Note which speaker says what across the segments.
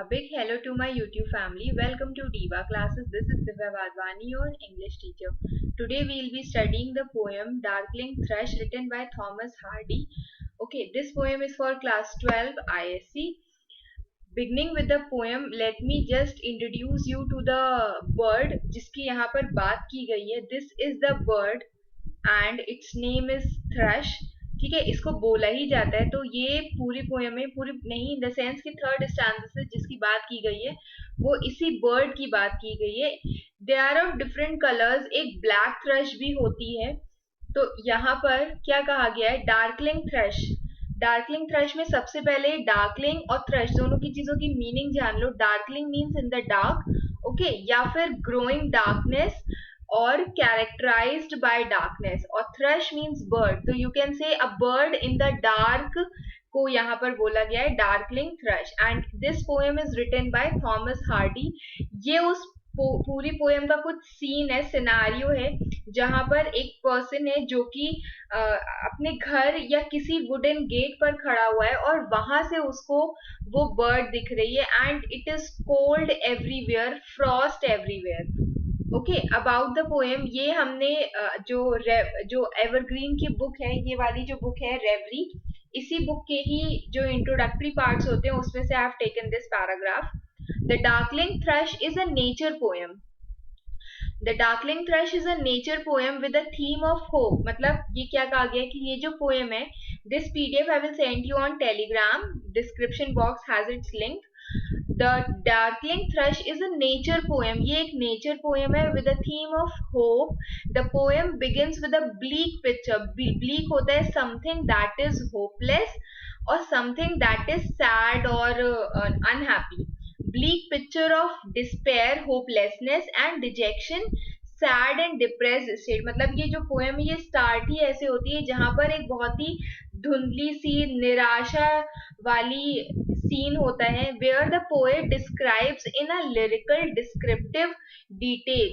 Speaker 1: A big hello to my YouTube family. Welcome to Diva Classes. This is Divya Vadwani, your English teacher. Today we will be studying the poem Darkling Thrush written by Thomas Hardy. Okay, this poem is for class 12 ISC. Beginning with the poem, let me just introduce you to the bird जिसकी यहाँ पर बात की गई है. This is the bird and its name is thrush. ठीक है, इसको बोला ही जाता है. तो ये पूरी पोएम में, पूरी नहीं इन द सेंस कि थर्ड स्टैंजा से जिसकी बात की गई है वो इसी बर्ड की बात की गई है. They are of different colours. एक ब्लैक थ्रश भी होती है. तो यहाँ पर क्या कहा गया है, डार्कलिंग थ्रश. डार्कलिंग थ्रश में सबसे पहले डार्कलिंग और थ्रश दोनों की चीजों की मीनिंग जान लो. Darkling means in the dark, okay, या फिर ग्रोइंग डार्कनेस और characterized by darkness. और thrush means bird, तो you can say a bird in the dark को यहाँ पर बोला गया है darkling thrush. And this poem is written by Thomas Hardy. ये उस पूरी पोएम का कुछ सीन है, सिनारियो है, जहां पर एक पर्सन है जो कि अपने घर या किसी वुडन गेट पर खड़ा हुआ है और वहां से उसको वो बर्ड दिख रही है. And it is cold everywhere, Frost everywhere. Okay, about the poem, ये हमने जो एवरग्रीन की बुक है, ये वाली जो बुक है रेवरी, इसी बुक के ही जो इंट्रोडक्टरी पार्ट्स होते हैं उसमें से I have taken this paragraph. The darkling thrust is a nature poem. The darkling thrust is a nature poem with a theme of hope. मतलब ये क्या कहा गया कि ये जो पोएम है, this PDF I will send you on Telegram. Description box has its link. The Darkling Thrush is a nature poem. ये एक nature poem है with a theme of hope. The poem begins with a bleak picture. Bleak होता है something that is hopeless or something that is sad or unhappy. Bleak picture of despair, hopelessness and dejection, sad and depressed state. मतलब ये जो poem है ये start ही ऐसे होती है जहां पर एक बहुत ही धुंधली सी निराशा वाली सीन होता है, where the poet describes in a lyrical descriptive detail.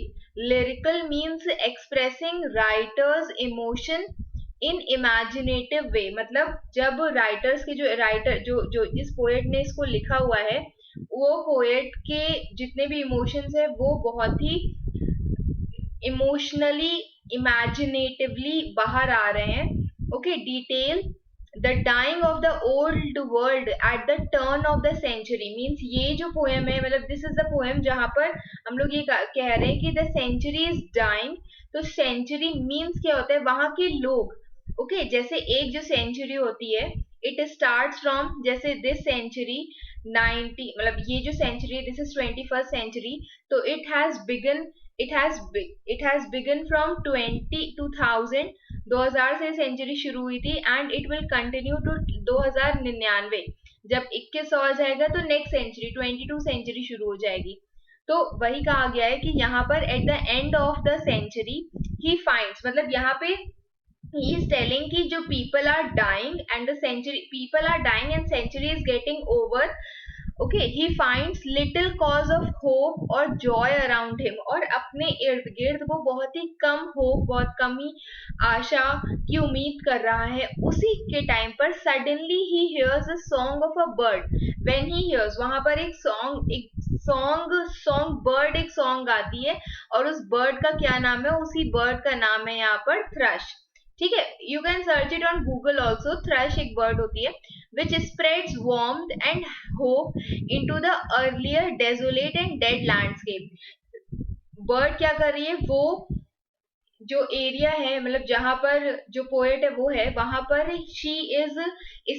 Speaker 1: Lyrical means expressing writer's emotion in imaginative way. मतलब जब राइटर्स के जो जिस पोएट ने इसको लिखा हुआ है, वो पोएट के जितने भी इमोशंस है वो बहुत ही इमोशनली इमेजिनेटिवली बाहर आ रहे हैं. Okay, detail. The dying of the old world at the turn of the century means ये जो poem है, मतलब this is the poem जहाँ पर हम लोग ये कह रहे हैं कि the century is dying. तो century means क्या होता है, वहां के लोग. ओके, जैसे एक जो century होती है, it starts from, जैसे this century 90, मतलब ये जो century, this is 21st century, तो it has begun from 2000. 2000 से सेंचुरी शुरू हुई थी and it will continue to 2099. जब 2100 आ जाएगा तो नेक्स्ट सेंचुरी 22 सेंचुरी शुरू हो जाएगी. तो वही कहा गया है कि यहाँ पर at the end of the century ही फाइंड्स, मतलब यहाँ पे he is telling कि जो people are dying and century is getting over. Okay, he finds little cause of hope or joy around him. और अपने इर्द गिर्द वो बहुत ही कम होप, बहुत कम ही आशा की उम्मीद कर रहा है. उसी के टाइम पर suddenly he hears a song of a bird. When he hears, वहां पर एक सॉन्ग बर्ड एक सॉन्ग गाती है और उस बर्ड का क्या नाम है, उसी बर्ड का नाम है यहाँ पर थ्रश. ठीक है, you can search it on Google also. Thrust एक बर्ड होती है which spreads warmth and hope into the earlier desolate and dead landscape. Bird क्या कर रही है, वो जो एरिया है, मतलब जहां पर जो पोएट है वो है, वहां पर she is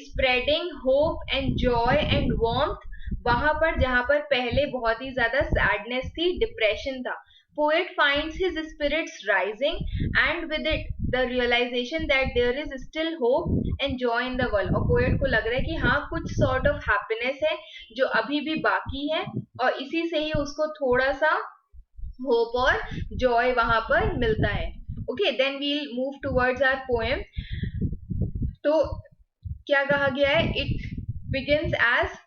Speaker 1: spreading hope and joy and warmth. वहां पर जहां पर पहले बहुत ही ज्यादा सैडनेस थी, डिप्रेशन था. Poet finds his spirits rising and with it the realization that there is still hope and joy in the world. और poet को लग रहा है कि हाँ, कुछ sort of happiness है जो अभी भी बाकी है और इसी से ही उसको थोड़ा सा hope और joy वहां पर मिलता है. Okay, then we'll move towards our poem. तो क्या कहा गया है, it begins as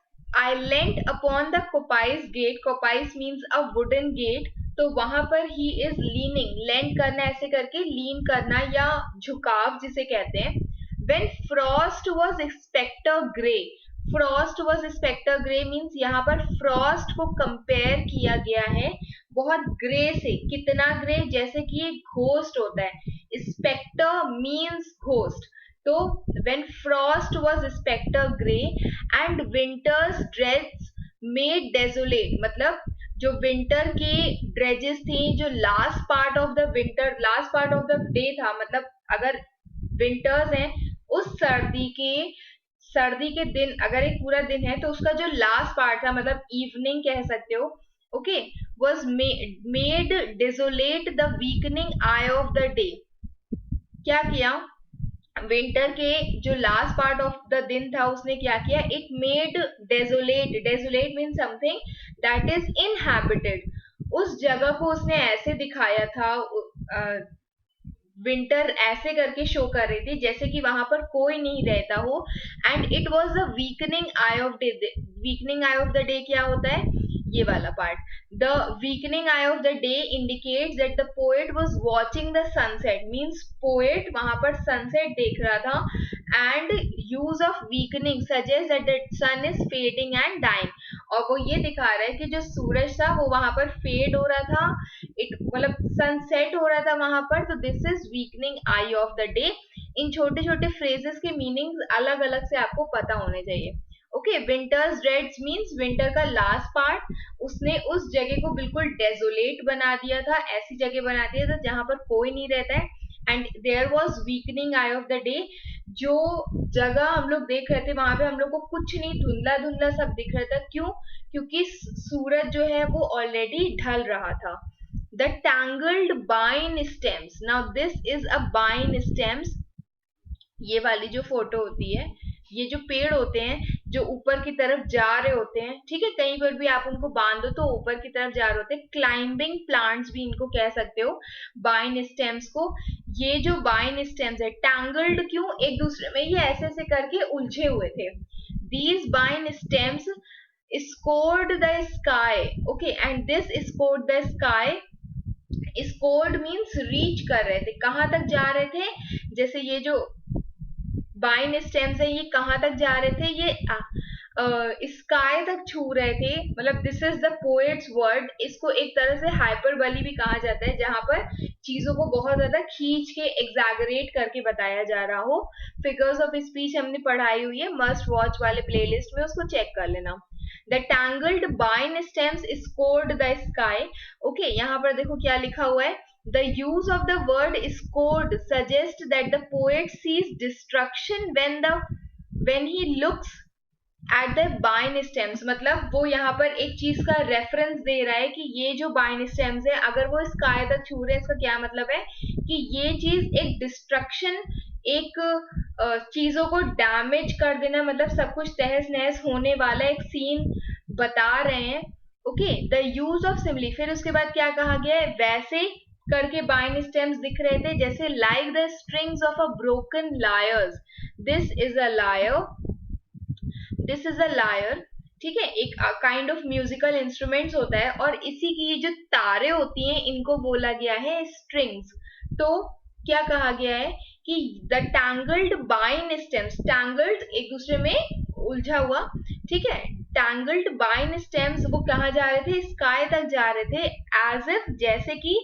Speaker 1: I leant upon the coppice gate. Coppice means a wooden gate. तो वहां पर ही इज लीनिंग, लेंड करना ऐसे करके लीन करना या झुकाव जिसे कहते हैं. When frost was spectre grey. Frost was spectre grey means यहाँ पर फ्रॉस्ट को कंपेयर किया गया है बहुत ग्रे से. कितना ग्रे? जैसे कि एक घोस्ट होता है. Spectre means ghost. तो when frost was spectre gray and winter's dreads made desolate, मतलब जो विंटर की ड्रेजेस थी, जो last part of the winter, last part of the day था, मतलब अगर विंटर्स हैं उस सर्दी के दिन, अगर एक पूरा दिन है तो उसका जो लास्ट पार्ट था, मतलब इवनिंग कह सकते हो, okay, was made desolate the weakening eye of the day. क्या किया? विंटर के जो लास्ट पार्ट ऑफ द दिन था उसने क्या किया? It made desolate. Desolate mean something that is inhabited. उस जगह को उसने ऐसे दिखाया था, विंटर ऐसे करके शो कर रही थी जैसे कि वहां पर कोई नहीं रहता हो. And it was the weakening eye of day. Weakening eye of the day क्या होता है? ये वाला part. The weakening eye of the day indicates that the poet was watching the sunset. Means poet वहां पर सनसेट देख रहा था. And use of weakening suggest that the sun is fading and dying. और वो ये दिखा रहा है कि जो सूरज था वो वहां पर फेड हो रहा था, इट मतलब सनसेट हो रहा था वहां पर. तो this is weakening eye of the day. इन छोटे छोटे फ्रेजेस के मीनिंग्स अलग अलग से आपको पता होने चाहिए. Okay, winters dreads means winter का लास्ट पार्ट. उसने उस जगह को बिल्कुल डेजोलेट बना दिया था, ऐसी जगह बना दिया था जहां पर कोई नहीं रहता है. And there was weakening eye of the day. जो जगह हम लोग देख रहे थे वहां पे हम लोग को कुछ नहीं, धुंधला धुंधला सब दिख रहा था. क्यों? क्योंकि सूरज जो है वो ऑलरेडी ढल रहा था. द टैंगल्ड बाइन stems. Now this is a बाइन स्टेम्स. ये वाली जो फोटो होती है, ये जो पेड़ होते हैं जो ऊपर की तरफ जा रहे होते हैं, ठीक है, कहीं पर भी आप उनको बांधो तो ऊपर की तरफ जा रहे होते हैं. क्लाइंबिंग प्लांट्स भी इनको कह सकते हो, बाइन स्टेम्स को. ये जो बाइन स्टेम्स है, टैंगल्ड क्यों? एक दूसरे में ये ऐसे ऐसे करके उलझे हुए थे. दीज बाइन stems scored the sky. Okay, and this scored the sky. Scored means reach कर रहे थे. कहां तक जा रहे थे? जैसे ये जो बाइन स्टेम्स है ये कहां तक जा रहे थे? ये स्काई तक छू रहे थे. मतलब this is the poets word. इसको एक तरह से हाइपरबली भी कहा जाता है, जहां पर चीजों को बहुत ज्यादा खींच के एग्जैगरेट करके बताया जा रहा हो. फिगर्स ऑफ स्पीच हमने पढ़ाई हुई है मस्ट वॉच वाले प्लेलिस्ट में, उसको चेक कर लेना. द टैंगल्ड बाइन stems scored the sky. Okay, यहाँ पर देखो क्या लिखा हुआ है. The use of the word scored suggests that the poet sees destruction when he looks at the बाइन स्टेम्स. मतलब वो यहाँ पर एक चीज का रेफरेंस दे रहा है कि ये जो बाइन स्टेम्स है अगर वो स्काई तक छू रहे हैं, इसका क्या मतलब है कि ये चीज एक डिस्ट्रक्शन, एक चीजों को डैमेज कर देना, मतलब सब कुछ तहस नहस होने वाला एक सीन बता रहे हैं. Okay, the use of simile. फिर उसके बाद क्या कहा गया है? वैसे करके बाइन स्टेम्स दिख रहे थे जैसे like the strings of a broken lawyers. This is a liar. This is a liar. ठीक है, एक काइंड ऑफ म्यूजिकल इंस्ट्रूमेंट्स होता है और इसी की जो तारे होती हैं इनको बोला गया है स्ट्रिंग्स. तो क्या कहा गया है कि द टैंगल्ड बाइन स्टेम्स. टैंगल्ड एक दूसरे में उलझा हुआ, ठीक है. टैंगल्ड बाइन स्टेम्स वो कहाँ जा रहे थे? स्काई तक जा रहे थे. एज इफ, जैसे कि,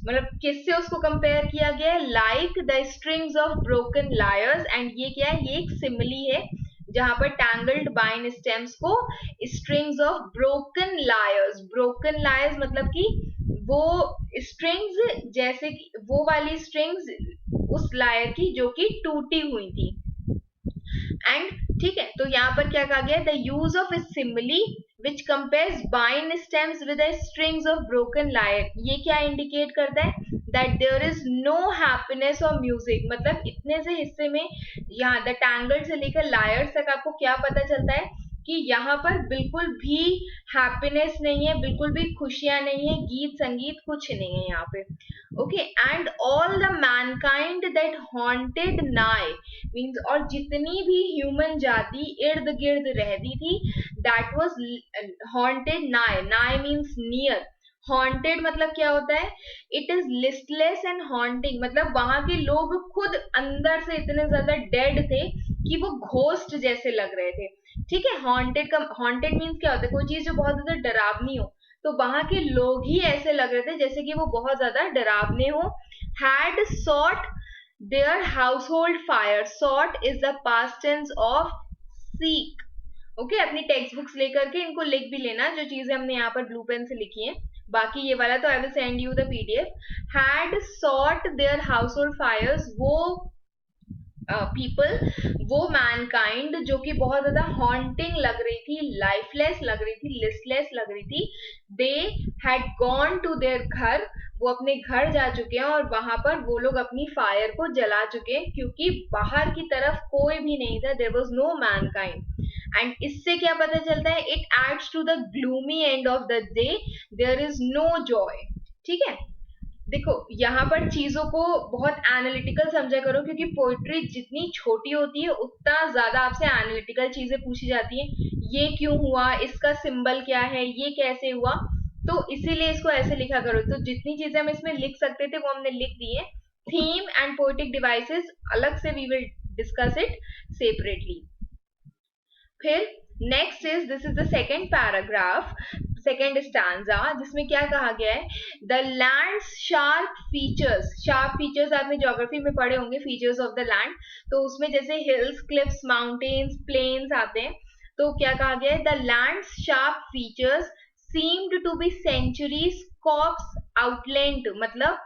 Speaker 1: मतलब किससे उसको कंपेयर किया गया है? Like the strings of broken lawyers. And ये क्या है? ये एक सिमिली है जहां पर टैंगल्ड बाइन स्टेम्स को strings of broken lawyers. Broken lawyers मतलब कि वो स्ट्रिंग्स, जैसे कि वो वाली स्ट्रिंग्स उस लायर की जो कि टूटी हुई थी. एंड ठीक है, तो यहाँ पर क्या कहा गया? The use of A simile which compares बाइन stems with the strings of broken lyre. ये क्या इंडिकेट करता है? that there is no happiness or music. मतलब इतने से हिस्से में यहाँ द टैंगल्ड से लेकर लायर्स तक आपको क्या पता चलता है कि यहाँ पर बिल्कुल भी हैप्पीनेस नहीं है, बिल्कुल भी खुशियां नहीं है, गीत संगीत कुछ नहीं है यहाँ पे. Okay, and all the Mankind that haunted नाई मीन्स, और जितनी भी ह्यूमन जाति इर्द गिर्द रहती थी, दैट वाज हॉन्टेड नाई. नाई मीन्स नियर. हॉन्टेड मतलब क्या होता है? It is listless and haunting. मतलब वहां के लोग खुद अंदर से इतने ज्यादा डेड थे कि वो घोस्ट जैसे लग रहे थे. ठीक है, हॉन्टेड मीन्स क्या होता है, कोई चीज जो बहुत ज्यादा डरावनी हो, तो वहां के लोग ही ऐसे लग रहे थे जैसे कि वो बहुत ज्यादा डरावने हो। Had sought their household fire, sought is the past tense of seek. Okay, अपनी टेक्स्ट बुक्स लेकर के इनको लिख भी लेना, जो चीजें हमने यहाँ पर ब्लू पेन से लिखी हैं। बाकी ये वाला तो I will send you the PDF. Had sought their household fires, वो पीपल, वो मैनकाइंड जो कि बहुत ज्यादा हॉन्टिंग लग रही थी, लाइफलेस लग रही थी, लिस्टलेस लग रही थी। They had gone to their घर, वो अपने घर जा चुके हैं और वहां पर वो लोग अपनी फायर को जला चुके हैं, क्योंकि बाहर की तरफ कोई भी नहीं था, there was no mankind. And इससे क्या पता चलता है, it adds to the gloomy end of the day, there is no joy. ठीक है, देखो यहाँ पर चीजों को बहुत एनालिटिकल समझा करो, क्योंकि पोइट्री जितनी छोटी होती है उतना ज्यादा आपसे एनालिटिकल चीजें पूछी जाती हैं। ये क्यों हुआ, इसका सिंबल क्या है, ये कैसे हुआ, तो इसीलिए इसको ऐसे लिखा करो। तो जितनी चीजें हम इसमें लिख सकते थे वो हमने लिख दी है। थीम एंड पोएटिक डिवाइसेस अलग से we will discuss it separately. फिर next is, this is the second paragraph, second stanza, जिसमें क्या कहा गया है, the land sharp features. Sharp features आपने ज्योग्राफी में पढ़े होंगे, फीचर्स ऑफ द लैंड, तो उसमें जैसे हिल्स, क्लिफ्स, माउंटेन्स, प्लेन्स आते हैं। तो क्या कहा गया है, the land sharp features seemed to be century's corpse outleant, मतलब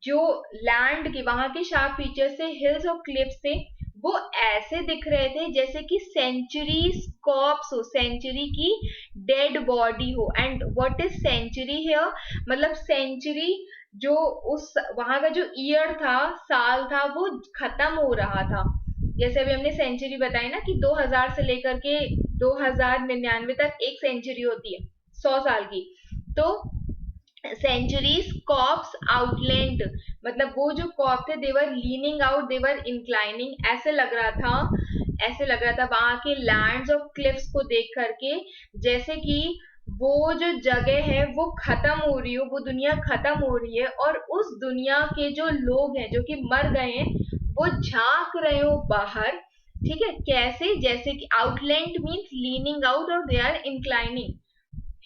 Speaker 1: जो लैंड के वहां के शार्प फीचर्स से, हिल्स और क्लिफ्स से, वो ऐसे दिख रहे थे जैसे कि सेंचुरी कॉप्स हो, सेंचुरी की डेड बॉडी हो। And what is century here, मतलब सेंचुरी जो उस वहां का जो ईयर था, साल था, वो खत्म हो रहा था। जैसे अभी हमने सेंचुरी बताई ना कि 2000 से लेकर के 2099 तक एक सेंचुरी होती है, 100 साल की। तो सेंचुरीज कॉप्स आउटलैंड, मतलब वो जो कॉप थे, देवर लीनिंग आउट, देवर इंक्लाइनिंग, ऐसे लग रहा था, ऐसे लग रहा था वहां के लैंड्स और क्लिफ्स को देख करके, जैसे कि वो जो जगह है वो खत्म हो रही हो, वो दुनिया खत्म हो रही है, और उस दुनिया के जो लोग हैं जो कि मर गए हैं, वो झांक रहे हो बाहर। ठीक है, कैसे, जैसे कि आउटलैंड मीन्स लीनिंग आउट और they are inclining.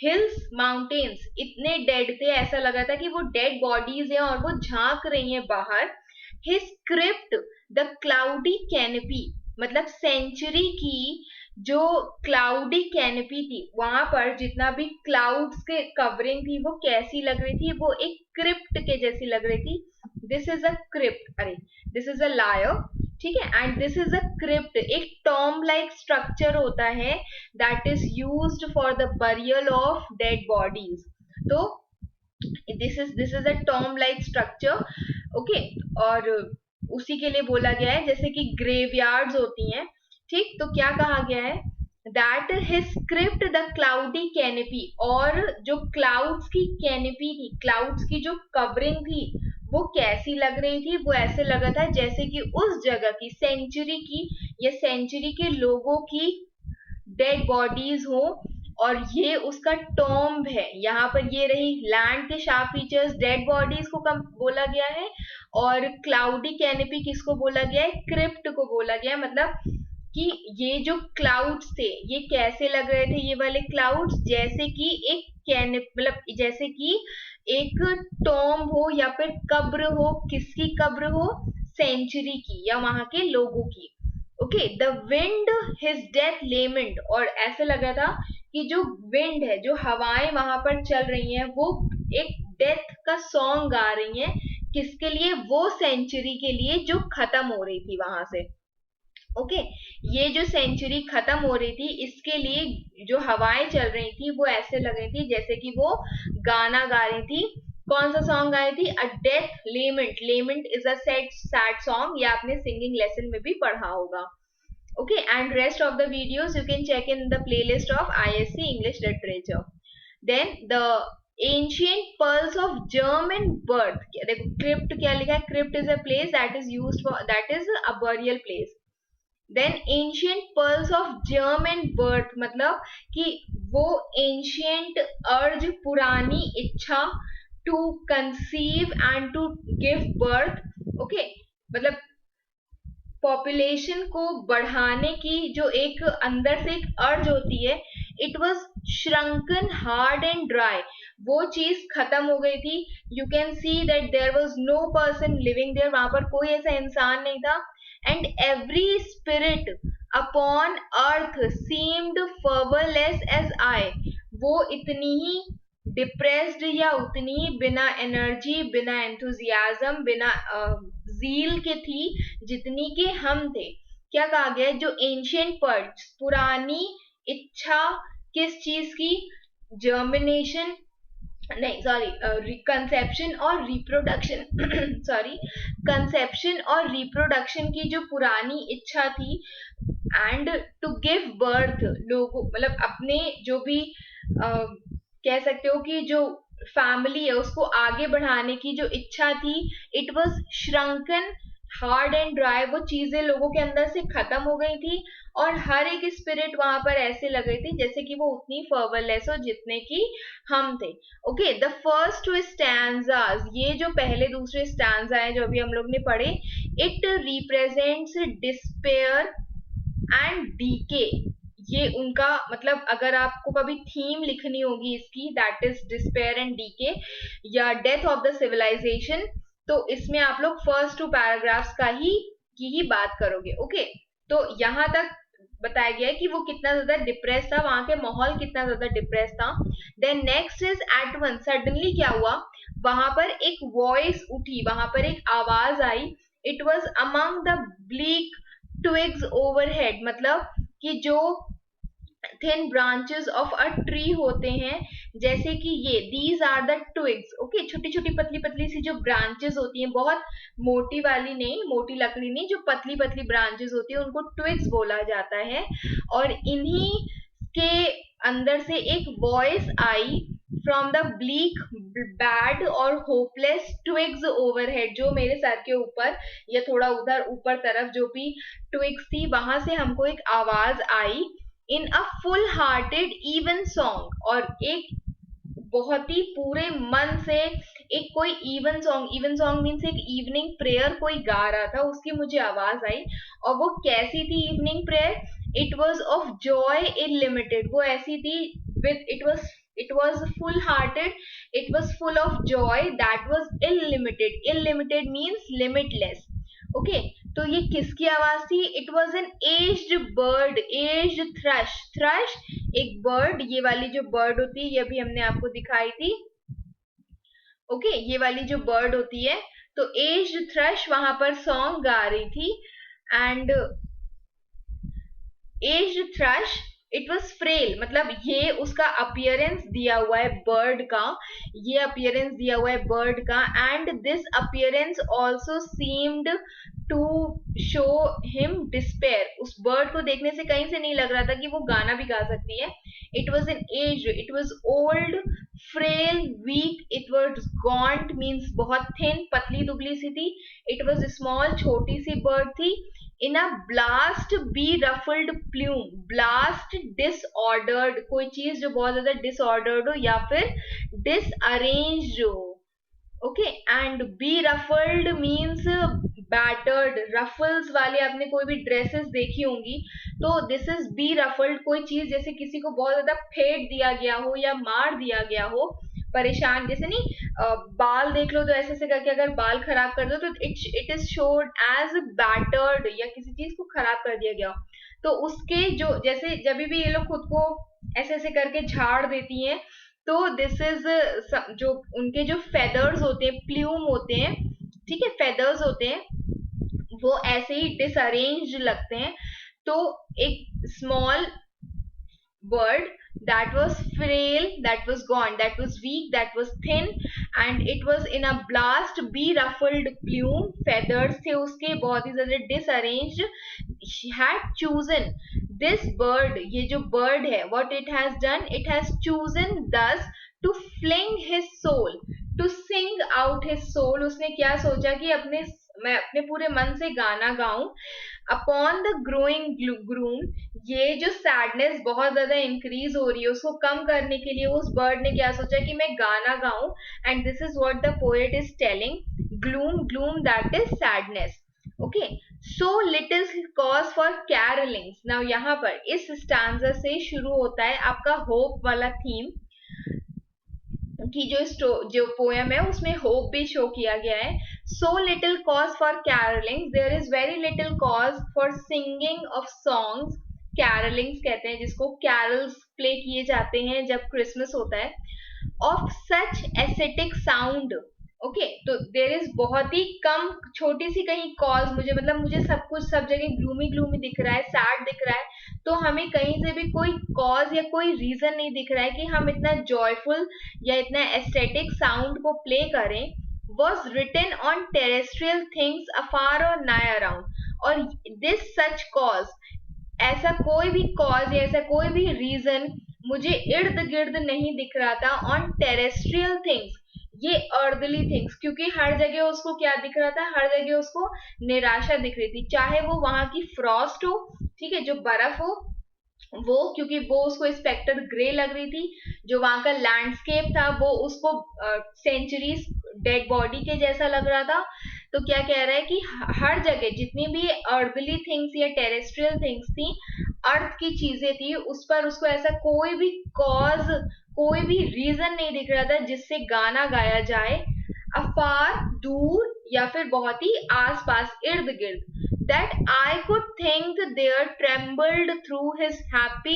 Speaker 1: Hills, mountains इतने डेड थे, ऐसा लगा था कि वो डेड बॉडीज हैं और वो झांक रही हैं बाहर। His crypt the cloudy canopy, मतलब सेंचुरी की जो क्लाउडी कैनपी थी, वहां पर जितना भी क्लाउड्स के कवरिंग थी, वो कैसी लग रही थी, वो एक क्रिप्ट के जैसी लग रही थी। दिस इज अ क्रिप्ट, अरे दिस इज अ लायर, ठीक है, and this is a crypt, एक टॉम लाइक स्ट्रक्चर होता है that is used for the burial of dead bodies. तो this is a tomb like structure, okay, और उसी के लिए बोला गया है, जैसे कि ग्रेवयार्ड्स होती हैं। ठीक, तो क्या कहा गया है, that his script the cloudy canopy, और जो क्लाउड्स की कैनपी थी, क्लाउड्स की जो कवरिंग थी, वो कैसी लग रही थी, वो ऐसे लगा था जैसे कि उस जगह की, सेंचुरी की या सेंचुरी के लोगों की डेड बॉडीज हो, और ये उसका टॉम्ब है। यहाँ पर ये रही लैंड के शार्प फीचर्स, डेड बॉडीज को कम बोला गया है, और क्लाउडी कैनपी किसको बोला गया है, क्रिप्ट को बोला गया है। मतलब कि ये जो क्लाउड्स थे, ये कैसे लग रहे थे, ये वाले क्लाउड्स जैसे कि एक कैनप, मतलब जैसे कि एक टॉम्ब हो या फिर कब्र हो। किसकी कब्र हो, सेंचुरी की या वहां के लोगों की। Okay, the wind his death lament, और ऐसे लग रहा था कि जो विंड है, जो हवाएं वहां पर चल रही हैं, वो एक डेथ का सॉन्ग गा रही हैं। किसके लिए, वो सेंचुरी के लिए जो खत्म हो रही थी वहां से। ओके, ये जो सेंचुरी खत्म हो रही थी, इसके लिए जो हवाएं चल रही थी, वो ऐसे लग रही थी जैसे कि वो गाना गा रही थी। कौन सा सॉन्ग गाई थी, a death lament, lament is a sad song, ये आपने सिंगिंग लेसन में भी पढ़ा होगा। Okay, and rest of the videos you can check in the playlist of ISC English Literature. Then the ancient pearls of German birth, देखो crypt क्या लिखा है, crypt is a place that is used for, that is a burial place. Then ancient pearls of German birth, मतलब कि वो ancient urge, पुरानी इच्छा to conceive and to give birth, okay, मतलब, मतलब कि वो ancient urge, पुरानी इच्छा to conceive and to give birth, okay, मतलब, मतलब कि वो ancient urge, पुरानी इच्छा to conceive and to give birth, okay, मतलब, मतलब कि वो ancient urge, पुरानी इच्छा to conceive and to give birth, okay, मतलब कि वो ancient urge, पुरानी इच्छा to conceive and to give birth, okay, मतलब पॉपुलेशन को बढ़ाने की जो एक अंदर से एक अर्ज होती है, it was shrunken hard and dry, वो चीज खत्म हो गई थी. You can see that there was no person living there, वहां पर कोई ऐसा इंसान नहीं था. And every spirit upon earth seemed fervourless as I, वो इतनी ही डिप्रेस्ड या उतनी ही बिना एनर्जी, बिना एंथुजियाज्म, बिना जील के थी जितनी के हम थे. क्या कहा गया है? जो एंशियंट पर्ड्स, पुरानी इच्छा किस चीज की? जर्मिनेशन, नहीं सॉरी, कंसेप्शन और रिप्रोडक्शन सॉरी, कंसेप्शन और रिप्रोडक्शन की जो पुरानी इच्छा थी, एंड टू गिव बर्थ, लोगों मतलब अपने जो भी कह सकते हो कि जो फैमिली है उसको आगे बढ़ाने की जो इच्छा थी, it was shrunken hard and dry, वो चीजें लोगों के अंदर से खत्म हो गई थी. और हर एक स्पिरिट वहां पर ऐसे लग रही थी जैसे कि वो उतनी फर्वरलेस हो जितने की हम थे. Okay, the first two stanzas, ये जो पहले दूसरे स्टैंजा है जो अभी हम लोग ने पढ़े, it represents despair and decay. ये उनका मतलब अगर आपको कभी थीम लिखनी होगी इसकी, that is despair and decay या डेथ ऑफ द सिविलाइजेशन, तो इसमें आप लोग फर्स्ट टू पैराग्राफ्स का ही बात करोगे. ओके, तो यहां तक बताया गया है कि वो कितना ज्यादा डिप्रेस था, वहां के माहौल कितना ज्यादा डिप्रेस था. Then next is at one, suddenly क्या हुआ, वहां पर एक वॉइस उठी, वहां पर एक आवाज आई. It was among the bleak twigs overhead, मतलब कि जो thin branches of a tree होते हैं, जैसे कि ये these are the twigs. Okay, छोटी छोटी पतली पतली सी जो ब्रांचेस होती हैं, बहुत मोटी वाली नहीं, मोटी लकड़ी नहीं, जो पतली पतली ब्रांचेस होती है उनको ट्विग्स बोला जाता है. और इन्हीं के अंदर से एक voice I from the bleak bad और होपलेस ट्विग्स ओवरहेड, जो मेरे सर के ऊपर या थोड़ा उधर ऊपर तरफ जो भी ट्विग्स थी वहां से हमको एक आवाज आई. In a full hearted evensong, और एक बहुत ही पूरे मन से एक कोई इवन सॉन्ग मीन्स एक इवनिंग प्रेयर कोई गा रहा था, उसकी मुझे आवाज आई. और वो कैसी थी evening prayer? It was of joy illimited, वो ऐसी थी with it was full hearted, it was full of joy that was illimited. Illimited means limitless. Okay, तो ये किसकी आवाज थी? It was N aged bird, aged thrust. Thrust एक bird, ये वाली जो बर्ड होती है ये भी हमने आपको दिखाई थी. ओके, ये वाली जो बर्ड होती है, तो एज्ड थ्रश वहां पर सॉन्ग गा रही थी. And aged thrush, it was frail, मतलब ये उसका अपियरेंस दिया हुआ है बर्ड का, ये अपियरेंस दिया हुआ है बर्ड का. And this appearance also seemed to show him despair, उस बर्ड को देखने से कहीं से नहीं लग रहा था कि वो गाना भी गा सकती है. It was an aged, it was old, frail, weak, it was gaunt means बहुत थिन, पतली दुबली सी थी. इट वॉज स्मॉल, छोटी सी बर्ड थी. In a blast beruffled plume, blast disordered, कोई चीज जो बहुत ज्यादा डिसऑर्डर्ड हो या फिर डिसअरेंज्ड हो. Okay, and be ruffled means battered, ruffles वाले आपने कोई भी ड्रेसेस देखी होंगी, तो दिस इज बी रफल्ड, कोई चीज जैसे किसी को बहुत ज्यादा फेंट दिया गया हो या मार दिया गया हो, परेशान, जैसे नहीं बाल देख लो तो ऐसे से करके अगर बाल खराब कर दो तो it is showed as battered, या किसी चीज को खराब कर दिया गया. तो उसके जो जैसे जब भी ये लोग खुद को ऐसे ऐसे करके झाड़ देती हैं, तो दिस इज जो उनके जो फेदर्स होते हैं, प्ल्यूम होते हैं, ठीक है, फेदर्स होते हैं, वो ऐसे ही डिसअरेंज लगते हैं. तो एक small bird that was frail, that was gaunt, that was weak, that was thin, and it was in a blast beruffled plume, feathers थे उसके बहुत ही ज्यादा disarranged. She had chosen this bird, ये जो bird है, what it has done, it has chosen thus to fling his soul, to sing out his soul. उसने क्या सोचा कि मैं अपने पूरे मन से गाना गाऊं. अपॉन द ग्रोइंग ग्रूम, ये जो सैडनेस बहुत ज्यादा इंक्रीज हो रही है उसको कम करने के लिए उस बर्ड ने क्या सोचा कि मैं गाना गाऊं. And this is what the poet is telling, gloom, gloom that is sadness. Okay, So little cause for carolings. Now यहाँ पर इस स्टैंजा से शुरू होता है आपका होप वाला थीम की जो पोएम है उसमें होप भी शो किया गया है. So little cause for carolings. There is very little cause for singing of songs. Carolings कहते हैं जिसको, carols प्ले किए जाते हैं जब क्रिसमस होता है. Of such ascetic sound. Okay, तो देर इज बहुत ही कम, छोटी सी कहीं कॉज, मुझे सब कुछ सब जगह ग्लूमी ग्लूमी दिख रहा है, सैड दिख रहा है, तो हमें कहीं से भी कोई कॉज या कोई रीजन नहीं दिख रहा है कि हम इतना जॉयफुल या इतना एस्थेटिक साउंड को प्ले करें. Was written on terrestrial things afar और नाय अराउंड. और दिस सच कॉज, ऐसा कोई भी कॉज या ऐसा कोई भी रीजन मुझे इर्द गिर्द नहीं दिख रहा था ऑन टेरेस्ट्रियल थिंग्स, ये अर्दली थिंग्स, क्योंकि हर जगह उसको क्या दिख रहा था, हर जगह उसको निराशा दिख रही थी. चाहे वो वहां की फ्रॉस्ट हो, ठीक है, जो बर्फ हो, वो, क्योंकि वो उसको स्पेक्टर ग्रे लग रही थी. जो वहां का लैंडस्केप था वो उसको सेंचुरीज डेड बॉडी के जैसा लग रहा था. तो क्या कह रहा है कि हर जगह जितनी भी अर्थली थिंग्स या टेरेस्ट्रियल थिंग्स थी, अर्थ की चीजें थी, उस पर उसको ऐसा कोई भी कॉज, कोई भी रीजन नहीं दिख रहा था जिससे गाना गाया जाए. अफार, दूर, या फिर बहुत ही आस पास, इर्द गिर्द. That I could think there trembled through his happy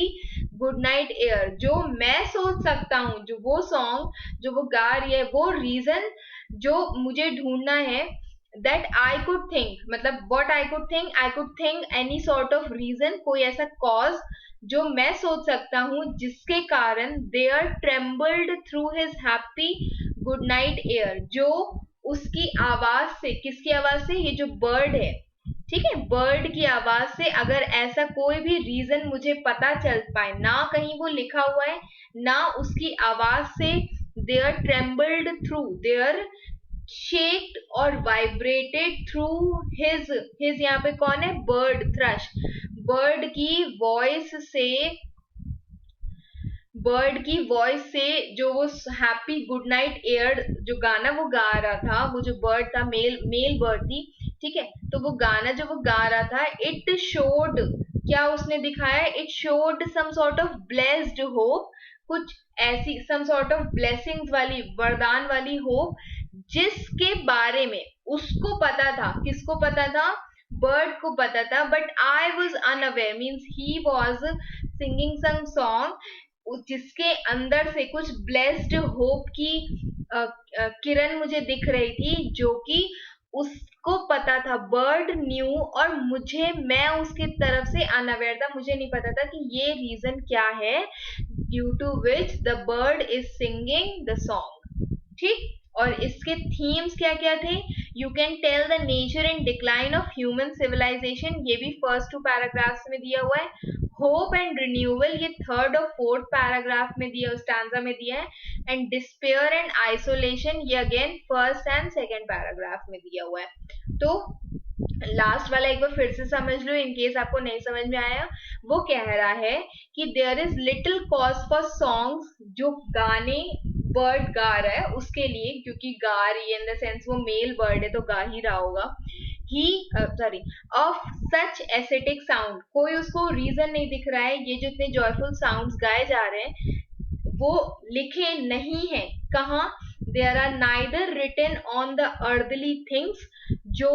Speaker 1: good night air. जो मैं सोच सकता हूँ, जो वो सॉन्ग जो वो गा रही है, वो रीजन जो मुझे ढूंढना है, that I could think, मतलब what I could think any sort of reason, कोई ऐसा cause जो मैं सोच सकता हूँ जिसके कारण there trembled through his happy good night air, जो उसकी आवाज से, किसकी आवाज से, ये जो बर्ड है, ठीक है, बर्ड की आवाज से अगर ऐसा कोई भी रीजन मुझे पता चल पाए, ना कहीं वो लिखा हुआ है, ना उसकी आवाज से, there trembled through, there shaked और वाइब्रेटेड थ्रू हिज यहाँ पे कौन है, बर्ड, थ्रश, बर्ड की वॉइस से, बर्ड की वॉइस से, जो वो हैप्पी गुड नाइट एयर जो गाना वो गा रहा था, वो जो बर्ड था, मेल बर्ड थी, ठीक है, तो वो गाना जो वो गा रहा था, इट शोड, क्या उसने दिखाया, it showed some sort of blessed hope, कुछ ऐसी सम सॉर्ट ऑफ ब्लेसिंग्स वाली, वरदान वाली होप, जिसके बारे में उसको पता था. किसको पता था, बर्ड को पता था. But I was unaware, means he was singing some song जिसके अंदर से कुछ ब्लेस्ड होप की किरण मुझे दिख रही थी, जो कि उसको पता था, बर्ड न्यू, और मैं उसकी तरफ से अनअवेयर था, मुझे नहीं पता था कि ये रीजन क्या है, due to which the bird is singing the song. ठीक, और इसके थीम्स क्या क्या थे, you can tell the nature and decline of human civilisation, ये भी फर्स्ट 2 पैराग्राफ्स में दिया हुआ है. होप एंड रिन्यूअल, ये 3rd और 4th पैराग्राफ में दिया, स्टैंजा में दिया है. एंड डिस्पेयर एंड आइसोलेशन, ये again 1st and 2nd paragraph में दिया हुआ है. तो लास्ट वाला एक बार फिर से समझ लो इन केस आपको नहीं समझ में आया. वो कह रहा है कि there is little cause for songs, जो गाने बर्ड गा रहा है उसके लिए, क्योंकि गा रही है इन द सेंस वो मेल बर्ड है तो गा ही रहा होगा. ऑफ सच एस्थेटिक साउंड, कोई उसको रीजन नहीं दिख रहा है, ये जो इतने जॉयफुल साउंड्स गाए जा रहे हैं वो लिखे नहीं है. कहाँ, there are neither written on the earthly things, जो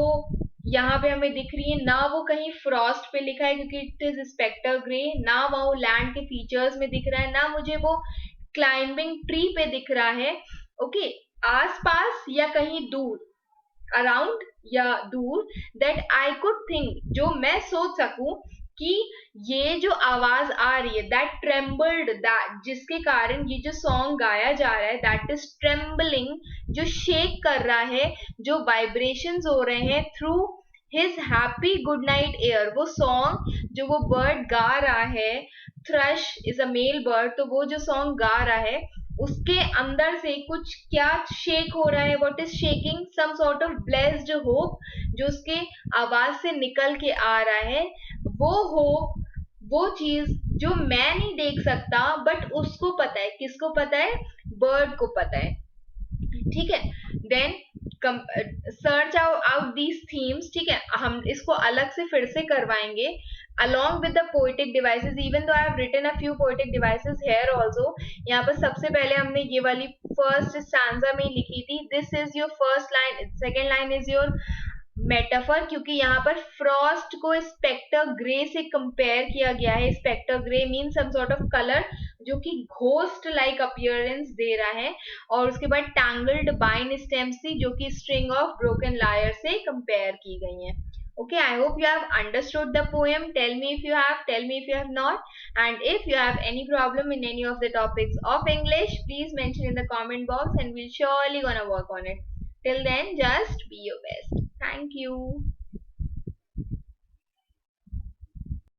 Speaker 1: यहाँ पे हमें दिख रही है, ना वो कहीं फ्रॉस्ट पे लिखा है क्योंकि इट इज स्पेक्टर ग्रे, ना वो लैंड के फीचर्स में दिख रहा है, ना मुझे वो क्लाइंबिंग ट्री पे दिख रहा है. ओके, आसपास या कहीं दूर, अराउंड या दूर, दैट आई कुड थिंक, जो मैं सोच सकूं कि ये जो आवाज आ रही है, दैट ट्रेम्बल्ड, दैट जिसके कारण ये जो सॉन्ग गाया जा रहा है, दैट इज ट्रेम्बलिंग, जो शेक कर रहा है, जो वाइब्रेशंस हो रहे हैं through his happy good night air. वो सॉन्ग जो वो बर्ड गा रहा है, thrush is a male bird, तो वो जो सॉन्ग गा रहा है उसके अंदर से कुछ क्या शेक हो रहा है, what is shaking, some sort of blessed hope, जो उसके आवाज से निकल के आ रहा है. वो होप, वो चीज जो मैं नहीं देख सकता बट उसको पता है. किसको पता है, बर्ड को पता है. ठीक है, then search out these themes, ठीक है, हम इसको अलग से फिर से करवाएंगे along with the poetic devices, even though I have written a few poetic devices here also. यहाँ पर सबसे पहले हमने ये वाली फर्स्ट स्टैंजा में लिखी थी, this is your first line, second line is your metaphor, क्योंकि यहाँ पर फ्रॉस्ट को स्पेक्टर ग्रे से कंपेयर किया गया है. Spectre grey mean some sort of colour जो कि घोस्ट लाइक अपीयरेंस दे रहा है. और उसके बाद टैंगल्ड बाइन स्टेम्स थी जो कि स्ट्रिंग ऑफ ब्रोकन लायर से कंपेयर की गई है. Okay, I hope you have understood the poem. Tell me if you have, tell me if you have not. And if you have any problem in any of the topics of English, please mention in the comment box and we'll surely gonna work on it. Till then, just be your best. Thank you.